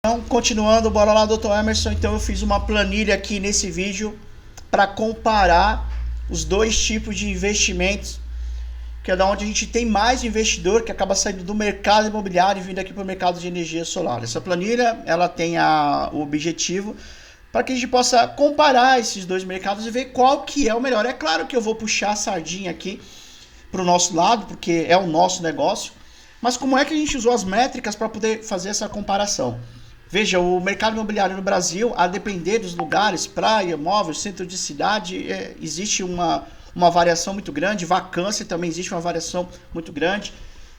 Então, continuando, bora lá, Dr. Emerson. Então, eu fiz uma planilha aqui nesse vídeo para comparar os dois tipos de investimentos, que é da onde a gente tem mais investidor que acaba saindo do mercado imobiliário e vindo aqui para o mercado de energia solar. Essa planilha, ela tem o objetivo para que a gente possa comparar esses dois mercados e ver qual que é o melhor. É claro que eu vou puxar a sardinha aqui para o nosso lado, porque é o nosso negócio, mas como é que a gente usou as métricas para poder fazer essa comparação? Veja, o mercado imobiliário no Brasil, a depender dos lugares, praia, móvel, centro de cidade, existe uma variação muito grande, vacância também existe uma variação muito grande.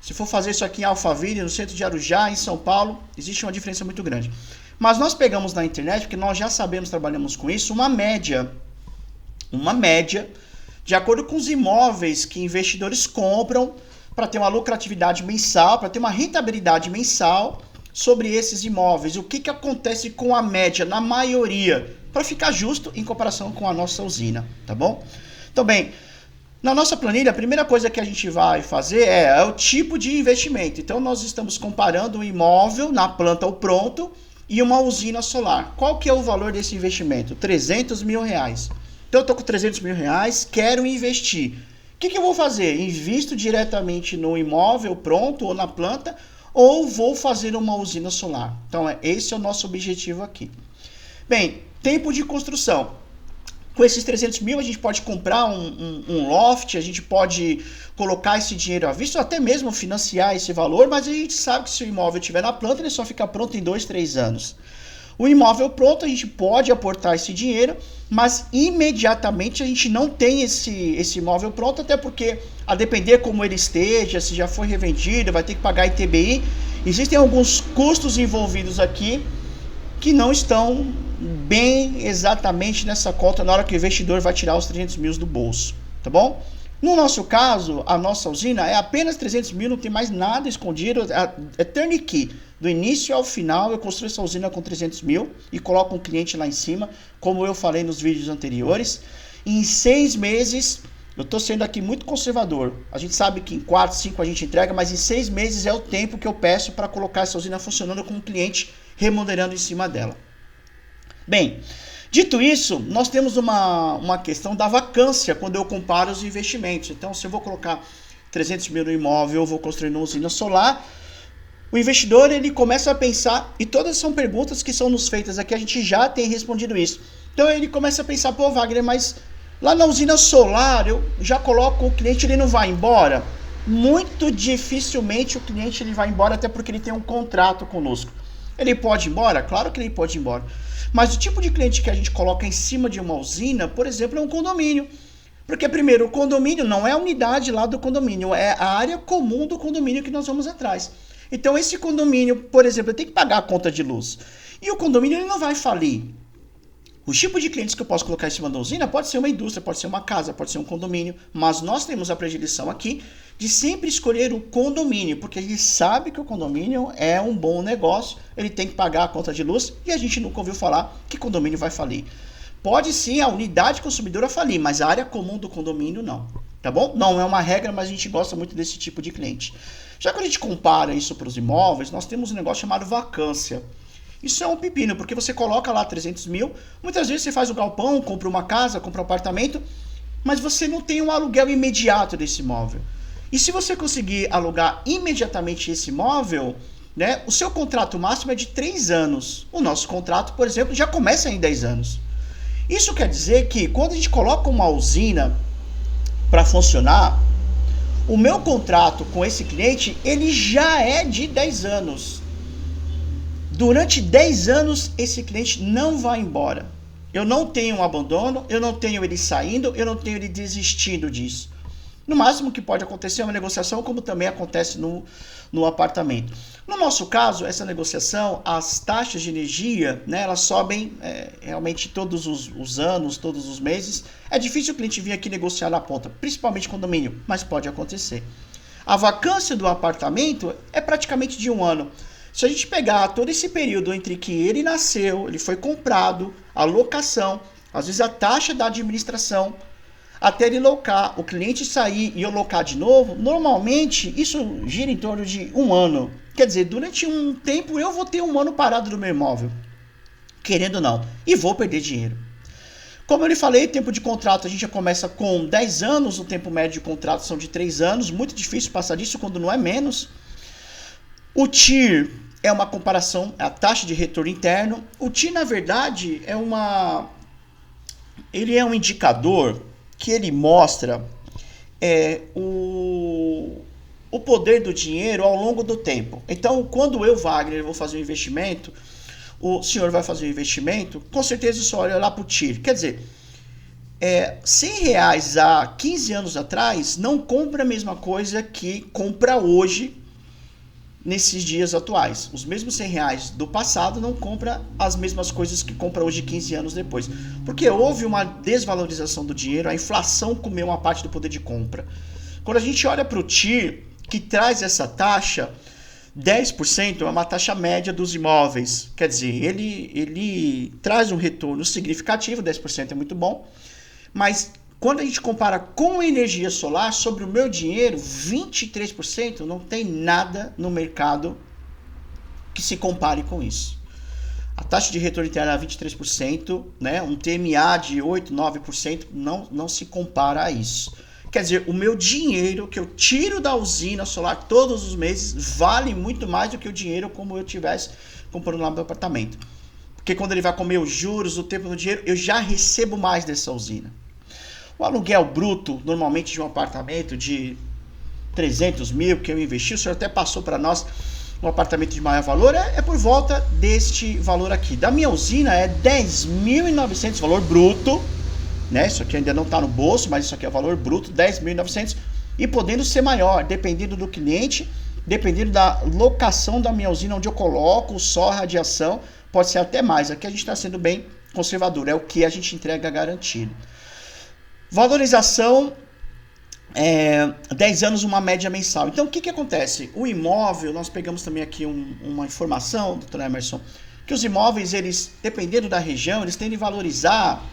Se for fazer isso aqui em Alphaville, no centro de Arujá, em São Paulo, existe uma diferença muito grande. Mas nós pegamos na internet, porque nós já sabemos, trabalhamos com isso, uma média, de acordo com os imóveis que investidores compram para ter uma lucratividade mensal, para ter uma rentabilidade mensal sobre esses imóveis. O que acontece com a média, na maioria, para ficar justo em comparação com a nossa usina, tá bom? Então, bem, na nossa planilha, a primeira coisa que a gente vai fazer é o tipo de investimento. Então, nós estamos comparando um imóvel na planta ou pronto e uma usina solar. Qual que é o valor desse investimento? R$300 mil. Então, eu estou com R$300 mil, quero investir. O que eu vou fazer? Invisto diretamente no imóvel pronto ou na planta, ou vou fazer uma usina solar? Então, esse é o nosso objetivo aqui. Bem, tempo de construção. Com esses 300 mil, a gente pode comprar um loft, a gente pode colocar esse dinheiro à vista, ou até mesmo financiar esse valor, mas a gente sabe que se o imóvel estiver na planta, ele só fica pronto em 2, 3 anos. O imóvel pronto, a gente pode aportar esse dinheiro, mas imediatamente a gente não tem esse imóvel pronto, até porque, a depender como ele esteja, se já foi revendido, vai ter que pagar ITBI. Existem alguns custos envolvidos aqui que não estão bem exatamente nessa conta na hora que o investidor vai tirar os 300 mil do bolso, tá bom? No nosso caso, a nossa usina é apenas 300 mil, não tem mais nada escondido, é turnkey. Do início ao final, eu construo essa usina com 300 mil e coloco um cliente lá em cima, como eu falei nos vídeos anteriores. Em 6 meses, eu estou sendo aqui muito conservador. A gente sabe que em 4, 5 a gente entrega, mas em 6 meses é o tempo que eu peço para colocar essa usina funcionando com o cliente remodelando em cima dela. Bem, dito isso, nós temos uma questão da vacância quando eu comparo os investimentos. Então, se eu vou colocar 300 mil no imóvel, eu vou construir uma usina solar, o investidor ele começa a pensar, e todas são perguntas que são nos feitas aqui, a gente já tem respondido isso. Então ele começa a pensar, pô, Wagner, mas lá na usina solar eu já coloco o cliente, ele não vai embora? Muito dificilmente o cliente ele vai embora, até porque ele tem um contrato conosco. Ele pode ir embora? Claro que ele pode ir embora. Mas o tipo de cliente que a gente coloca em cima de uma usina, por exemplo, é um condomínio. Porque, primeiro, o condomínio não é a unidade lá do condomínio, é a área comum do condomínio que nós vamos atrás. Então, esse condomínio, por exemplo, tem que pagar a conta de luz. E o condomínio ele não vai falir. O tipo de clientes que eu posso colocar em cima da usina pode ser uma indústria, pode ser uma casa, pode ser um condomínio. Mas nós temos a predileção aqui de sempre escolher o condomínio, porque a gente sabe que o condomínio é um bom negócio, ele tem que pagar a conta de luz e a gente nunca ouviu falar que condomínio vai falir. Pode sim a unidade consumidora falir, mas a área comum do condomínio não, tá bom? Não é uma regra, mas a gente gosta muito desse tipo de cliente. Já que a gente compara isso para os imóveis, nós temos um negócio chamado vacância. Isso é um pepino, porque você coloca lá 300 mil, muitas vezes você faz um galpão, compra uma casa, compra um apartamento, mas você não tem um aluguel imediato desse imóvel. E se você conseguir alugar imediatamente esse imóvel, né, o seu contrato máximo é de 3 anos. O nosso contrato, por exemplo, já começa em 10 anos. Isso quer dizer que quando a gente coloca uma usina para funcionar, o meu contrato com esse cliente, ele já é de 10 anos. Durante 10 anos, esse cliente não vai embora. Eu não tenho um abandono, eu não tenho ele saindo, eu não tenho ele desistindo disso. No máximo que pode acontecer é uma negociação, como também acontece no apartamento. No nosso caso, essa negociação, as taxas de energia, né, elas sobem realmente todos os anos, todos os meses. É difícil o cliente vir aqui negociar na ponta, principalmente condomínio, mas pode acontecer. A vacância do apartamento é praticamente de 1 ano. Se a gente pegar todo esse período entre que ele nasceu, ele foi comprado, a locação, às vezes a taxa da administração, até ele o cliente sair e eu locar de novo, normalmente isso gira em torno de 1 ano. Quer dizer, durante um tempo eu vou ter um ano parado do meu imóvel, querendo ou não, e vou perder dinheiro. Como eu lhe falei, tempo de contrato a gente já começa com 10 anos, o tempo médio de contrato são de 3 anos, muito difícil passar disso quando não é menos. O TIR é uma comparação, é a taxa de retorno interno. O TIR, na verdade, ele é um indicador que ele mostra o poder do dinheiro ao longo do tempo. Então, quando eu, Wagner, vou fazer um investimento, o senhor vai fazer um investimento, com certeza o senhor olha lá para o TIR. Quer dizer, R$100 há 15 anos atrás não compra a mesma coisa que compra hoje, nesses dias atuais. Os mesmos R$100 do passado não compra as mesmas coisas que compra hoje 15 anos depois. Porque houve uma desvalorização do dinheiro, a inflação comeu uma parte do poder de compra. Quando a gente olha para o TIR, que traz essa taxa, 10% é uma taxa média dos imóveis. Quer dizer, ele traz um retorno significativo, 10% é muito bom, mas quando a gente compara com a energia solar, sobre o meu dinheiro, 23%, não tem nada no mercado que se compare com isso. A taxa de retorno interno é 23%, né? Um TMA de 8, 9% não se compara a isso. Quer dizer, o meu dinheiro que eu tiro da usina solar todos os meses vale muito mais do que o dinheiro como eu tivesse comprando lá no meu apartamento. Porque quando ele vai comer os juros, o tempo do dinheiro, eu já recebo mais dessa usina. O aluguel bruto, normalmente de um apartamento de 300 mil que eu investi, o senhor até passou para nós um apartamento de maior valor, é por volta deste valor aqui. Da minha usina é 10.900, valor bruto, né? Isso aqui ainda não está no bolso, mas isso aqui é o valor bruto, 10.900, e podendo ser maior, dependendo do cliente, dependendo da locação da minha usina, onde eu coloco só radiação, pode ser até mais. Aqui a gente está sendo bem conservador, é o que a gente entrega garantido. Valorização, 10 anos, uma média mensal. Então, o que acontece? O imóvel, nós pegamos também aqui uma informação, doutor Emerson, que os imóveis, eles, dependendo da região, eles tendem a valorizar,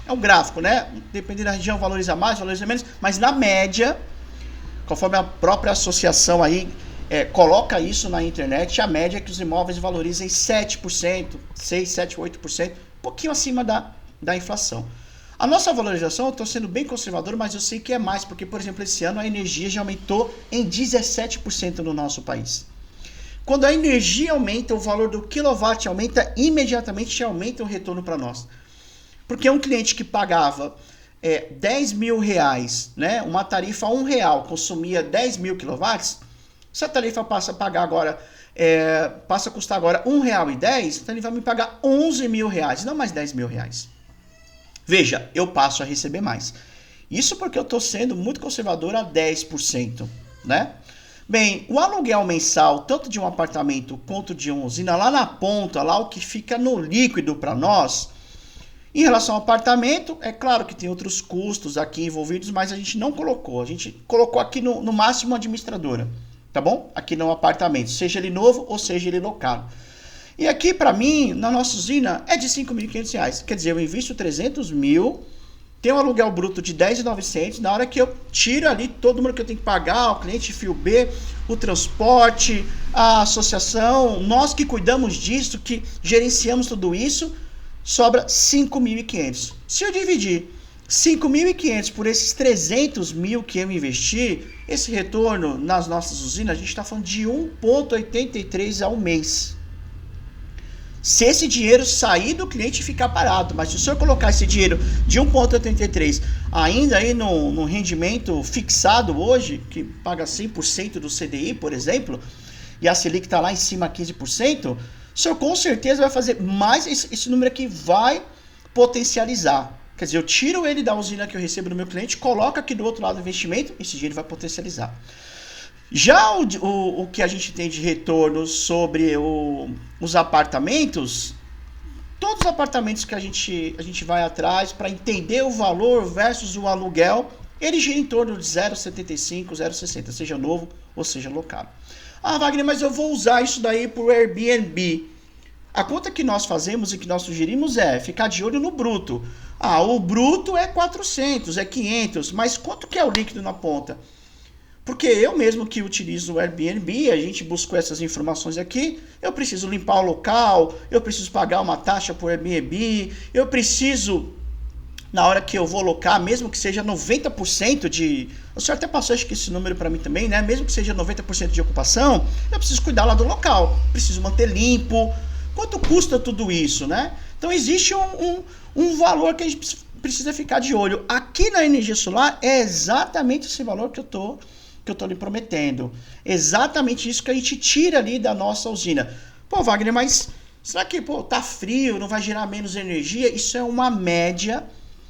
é um gráfico, né? Dependendo da região, valoriza mais, valoriza menos, mas na média, conforme a própria associação aí coloca isso na internet, a média é que os imóveis valorizem 7%, 6, 7, 8%, um pouquinho acima da inflação. A nossa valorização, eu estou sendo bem conservador, mas eu sei que é mais, porque, por exemplo, esse ano a energia já aumentou em 17% no nosso país. Quando a energia aumenta, o valor do quilowatt aumenta, imediatamente aumenta o retorno para nós. Porque um cliente que pagava 10 mil reais, né, uma tarifa a R$1, consumia 10 mil quilowatts, se a tarifa passa a pagar agora, passa a custar agora R$1,10, então ele vai me pagar 11 mil reais, não mais 10 mil reais. Veja, eu passo a receber mais. Isso porque eu estou sendo muito conservador a 10%, né? Bem, o aluguel mensal, tanto de um apartamento quanto de uma usina, lá na ponta, lá o que fica no líquido para nós, em relação ao apartamento, é claro que tem outros custos aqui envolvidos, mas a gente não colocou. A gente colocou aqui no máximo administradora, tá bom? Aqui no apartamento, seja ele novo ou seja ele locado. E aqui, para mim, na nossa usina, é de R$5.500. Quer dizer, eu invisto 300 mil, tenho um aluguel bruto de 10.900. Na hora que eu tiro ali todo o mundo que eu tenho que pagar, o cliente fio B, o transporte, a associação, nós que cuidamos disso, que gerenciamos tudo isso, sobra 5.500. Se eu dividir 5.500 por esses 300 mil que eu investi, esse retorno nas nossas usinas, a gente está falando de 1,83 ao mês. Se esse dinheiro sair do cliente e ficar parado, mas se o senhor colocar esse dinheiro de 1,83 ainda aí no rendimento fixado hoje, que paga 100% do CDI, por exemplo, e a Selic está lá em cima 15%, o senhor com certeza vai fazer mais, esse número aqui vai potencializar. Quer dizer, eu tiro ele da usina que eu recebo do meu cliente, coloco aqui do outro lado do investimento, esse dinheiro vai potencializar. Já o que a gente tem de retorno sobre os apartamentos, todos os apartamentos que a gente vai atrás para entender o valor versus o aluguel, ele gira em torno de 0,75, 0,60, seja novo ou seja locado. Ah, Wagner, mas eu vou usar isso daí para o Airbnb. A conta que nós fazemos e que nós sugerimos é ficar de olho no bruto. Ah, o bruto é 400, é 500, mas quanto que é o líquido na ponta? Porque eu mesmo que utilizo o Airbnb, a gente buscou essas informações aqui, eu preciso limpar o local, eu preciso pagar uma taxa por Airbnb, eu preciso, na hora que eu vou locar, mesmo que seja 90% de... O senhor até passou, acho que esse número para mim também, né? Mesmo que seja 90% de ocupação, eu preciso cuidar lá do local, preciso manter limpo. Quanto custa tudo isso, né? Então existe um valor que a gente precisa ficar de olho. Aqui na energia solar é exatamente esse valor que eu tô lhe prometendo. Exatamente isso que a gente tira ali da nossa usina. Pô, Wagner, mas será que tá frio, não vai gerar menos energia? Isso é uma média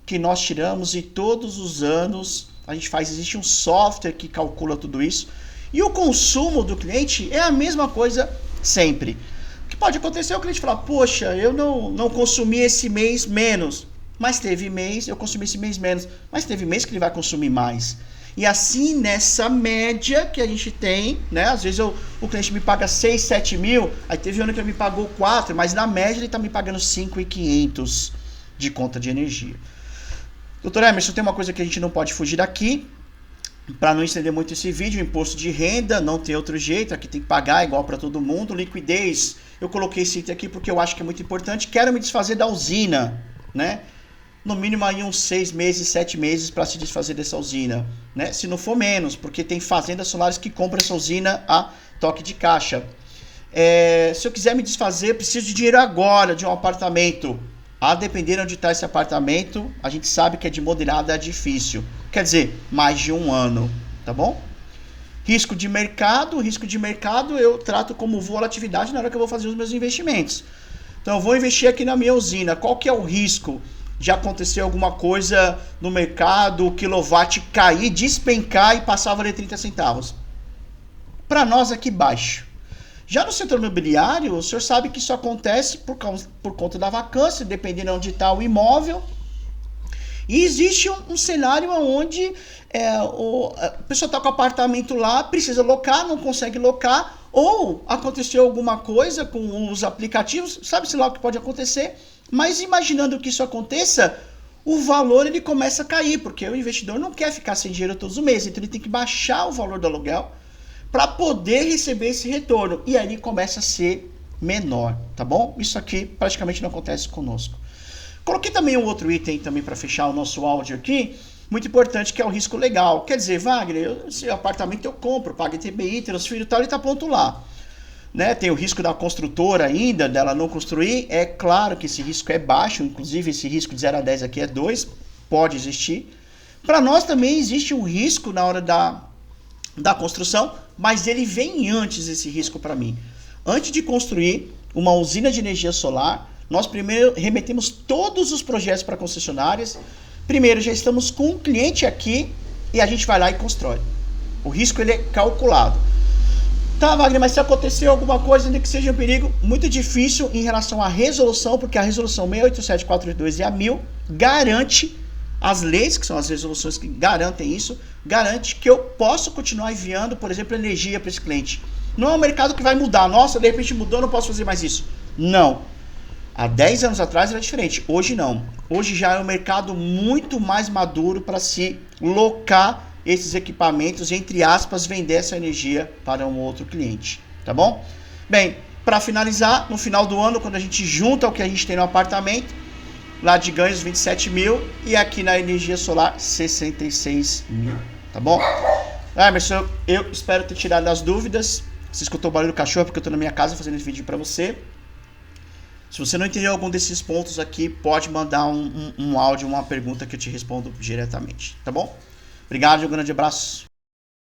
que nós tiramos e todos os anos a gente faz. Existe um software que calcula tudo isso. E o consumo do cliente é a mesma coisa sempre. O que pode acontecer é o cliente falar, poxa, eu não consumi esse mês menos. Mas teve mês, eu consumi esse mês menos. Mas teve mês que ele vai consumir mais. E assim, nessa média que a gente tem, né? Às vezes o cliente me paga 6, 7 mil, aí teve um ano que ele me pagou 4, mas na média ele está me pagando 5.500 de conta de energia. Doutor Emerson, tem uma coisa que a gente não pode fugir daqui, para não estender muito esse vídeo, imposto de renda, não tem outro jeito, aqui tem que pagar igual para todo mundo. Liquidez, eu coloquei esse item aqui porque eu acho que é muito importante, quero me desfazer da usina, né? No mínimo aí uns 6 meses, 7 meses para se desfazer dessa usina, né? Se não for menos, porque tem fazendas solares que compram essa usina a toque de caixa. Se eu quiser me desfazer, preciso de dinheiro agora, de um apartamento. A depender de onde está esse apartamento, a gente sabe que é de modelada, é difícil. Quer dizer, mais de um ano, tá bom? Risco de mercado eu trato como volatilidade na hora que eu vou fazer os meus investimentos. Então eu vou investir aqui na minha usina, qual que é o risco? De acontecer alguma coisa no mercado, o quilowatt cair, despencar e passar a valer 30 centavos. Para nós aqui baixo. Já no setor imobiliário, o senhor sabe que isso acontece por conta da vacância, dependendo de onde está o imóvel. E existe um cenário onde a pessoa está com o apartamento lá, precisa locar, não consegue locar, ou aconteceu alguma coisa com os aplicativos, sabe-se lá o que pode acontecer. Mas imaginando que isso aconteça, o valor ele começa a cair, porque o investidor não quer ficar sem dinheiro todos os meses, então ele tem que baixar o valor do aluguel para poder receber esse retorno. E aí ele começa a ser menor, tá bom? Isso aqui praticamente não acontece conosco. Coloquei também um outro item também para fechar o nosso áudio aqui, muito importante, que é o risco legal. Quer dizer, Wagner, esse apartamento eu compro, pago ITBI, transfiro e tal, ele está pronto lá. Né, tem o risco da construtora ainda, dela não construir. É claro que esse risco é baixo, inclusive esse risco de 0 a 10 aqui é 2, pode existir. Para nós também existe um risco na hora da construção, mas ele vem antes esse risco para mim. Antes de construir uma usina de energia solar, nós primeiro remetemos todos os projetos para concessionárias. Primeiro já estamos com um cliente aqui e a gente vai lá e constrói. O risco ele é calculado. Tá, Wagner, mas se acontecer alguma coisa, ainda que seja um perigo, muito difícil em relação à resolução, porque a resolução 68742 e a 1000 garante, as leis, que são as resoluções que garantem isso, garante que eu posso continuar enviando, por exemplo, energia para esse cliente. Não é um mercado que vai mudar. Nossa, de repente mudou, não posso fazer mais isso. Não. Há 10 anos atrás era diferente. Hoje não. Hoje já é um mercado muito mais maduro para se locar esses equipamentos, entre aspas, vender essa energia para um outro cliente, tá bom? Bem, para finalizar, no final do ano, quando a gente junta o que a gente tem no apartamento, lá de ganhos 27 mil e aqui na energia solar 66 mil, tá bom? Emerson, eu espero ter tirado as dúvidas. Você escutou o barulho do cachorro porque eu estou na minha casa fazendo esse vídeo para você. Se você não entendeu algum desses pontos aqui, pode mandar um áudio, uma pergunta que eu te respondo diretamente, tá bom? Obrigado e um grande abraço.